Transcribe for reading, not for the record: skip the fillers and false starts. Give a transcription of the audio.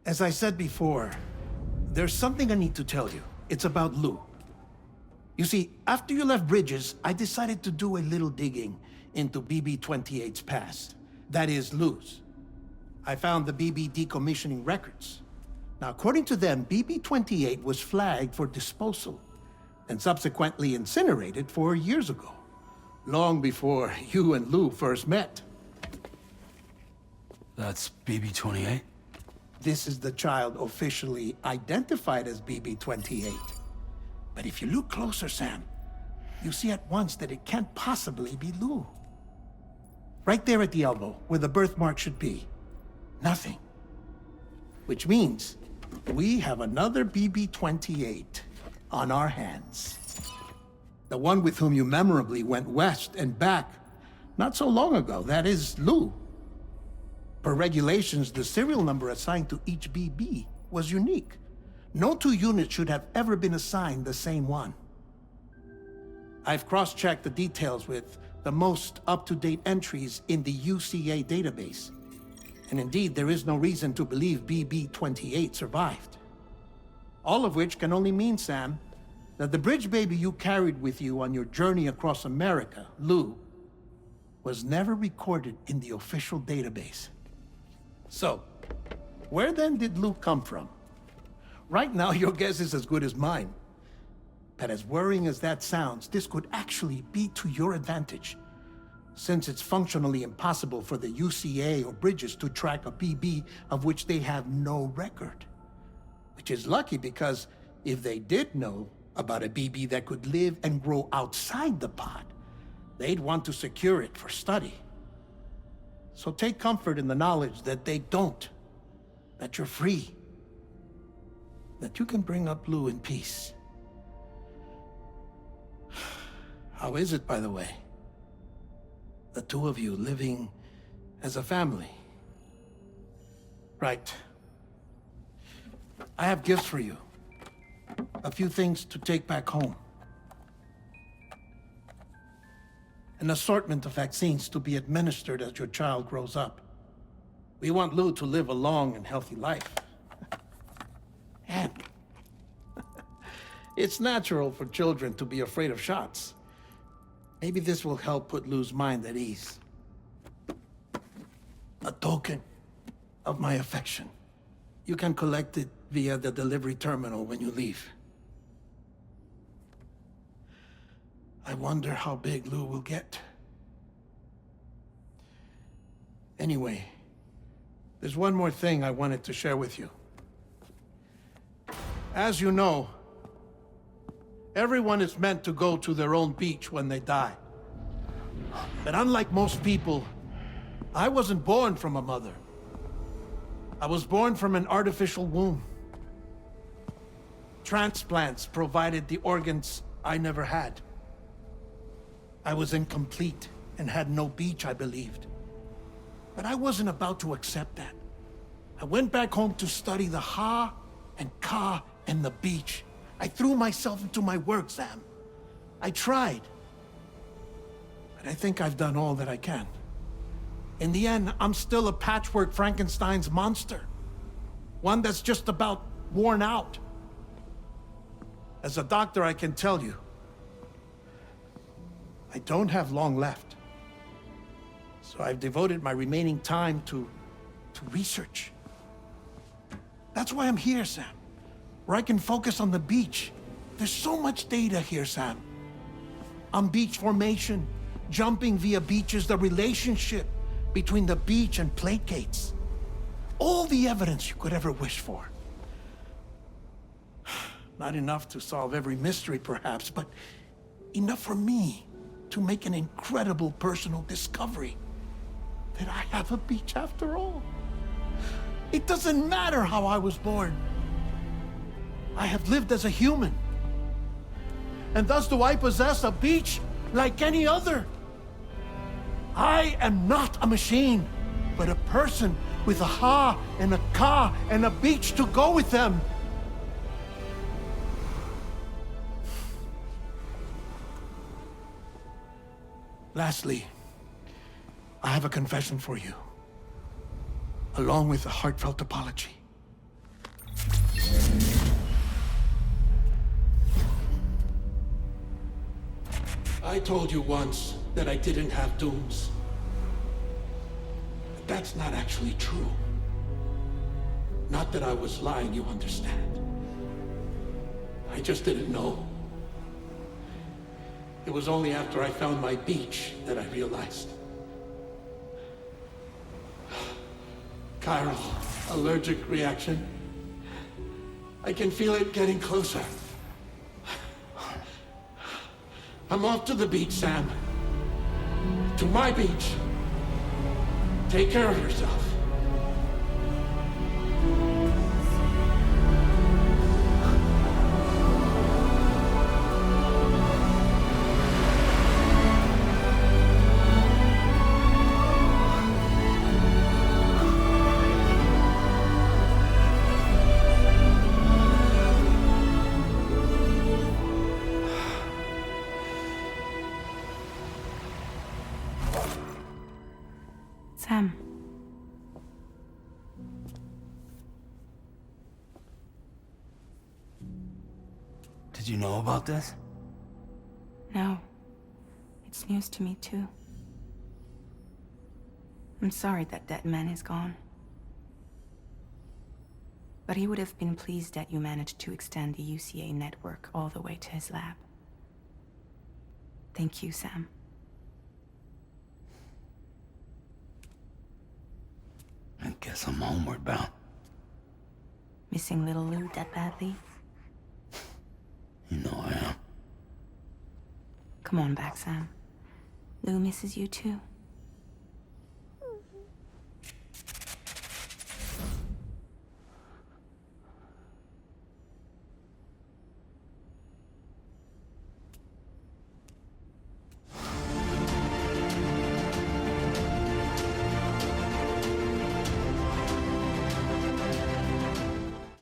As I said before, there's something I need to tell you. It's about Lou. You see, after you left Bridges, I decided to do a little digging into BB-28's past. That is, Lou's. I found the BB decommissioning records. Now, according to them, BB-28 was flagged for disposal and subsequently incinerated 4 years ago, long before you and Lou first met. That's BB-28? This is the child officially identified as BB-28. But if you look closer, Sam, you see at once that it can't possibly be Lou. Right there at the elbow, where the birthmark should be. Nothing. Which means we have another BB-28 on our hands. The one with whom you memorably went west and back not so long ago, that is Lou. Per regulations, the serial number assigned to each BB was unique. No two units should have ever been assigned the same one. I've cross-checked the details with the most up-to-date entries in the UCA database. And indeed, there is no reason to believe BB-28 survived. All of which can only mean, Sam, that the bridge baby you carried with you on your journey across America, Lou, was never recorded in the official database. So, where then did Lou come from? Right now, your guess is as good as mine. But as worrying as that sounds, this could actually be to your advantage, since it's functionally impossible for the UCA or Bridges to track a BB of which they have no record. Which is lucky because if they did know about a BB that could live and grow outside the pod, they'd want to secure it for study. So take comfort in the knowledge that they don't, that you're free, that you can bring up Lou in peace. How is it, by the way? The two of you living as a family. Right. I have gifts for you. A few things to take back home. An assortment of vaccines to be administered as your child grows up. We want Lou to live a long and healthy life. And it's natural for children to be afraid of shots. Maybe this will help put Lou's mind at ease. A token of my affection. You can collect it via the delivery terminal when you leave. I wonder how big Lou will get. Anyway, there's one more thing I wanted to share with you. As you know, everyone is meant to go to their own beach when they die. But unlike most people, I wasn't born from a mother. I was born from an artificial womb. Transplants provided the organs I never had. I was incomplete and had no beach, I believed. But I wasn't about to accept that. I went back home to study the Ha and Ka and the beach. I threw myself into my work, Sam. I tried. But I think I've done all that I can. In the end, I'm still a patchwork Frankenstein's monster. One that's just about worn out. As a doctor, I can tell you, I don't have long left. So I've devoted my remaining time to research. That's why I'm here, Sam. Where I can focus on the beach. There's so much data here, Sam. On beach formation, jumping via beaches, the relationship between the beach and placates. All the evidence you could ever wish for. Not enough to solve every mystery, perhaps, but enough for me to make an incredible personal discovery that I have a beach after all. It doesn't matter how I was born. I have lived as a human. And thus do I possess a beach like any other. I am not a machine, but a person with a Ha and a Ka and a beach to go with them. Lastly, I have a confession for you, along with a heartfelt apology. I told you once that I didn't have dooms. But that's not actually true. Not that I was lying, you understand. I just didn't know. It was only after I found my beach that I realized. Chiral allergic reaction. I can feel it getting closer. I'm off to the beach, Sam. To my beach. Take care of yourself. Sam. Did you know about this? No. It's news to me, too. I'm sorry that that man is gone. But he would have been pleased that you managed to extend the UCA network all the way to his lab. Thank you, Sam. I guess I'm homeward bound. Missing little Lou that badly? You know I am. Come on back, Sam. Lou misses you too.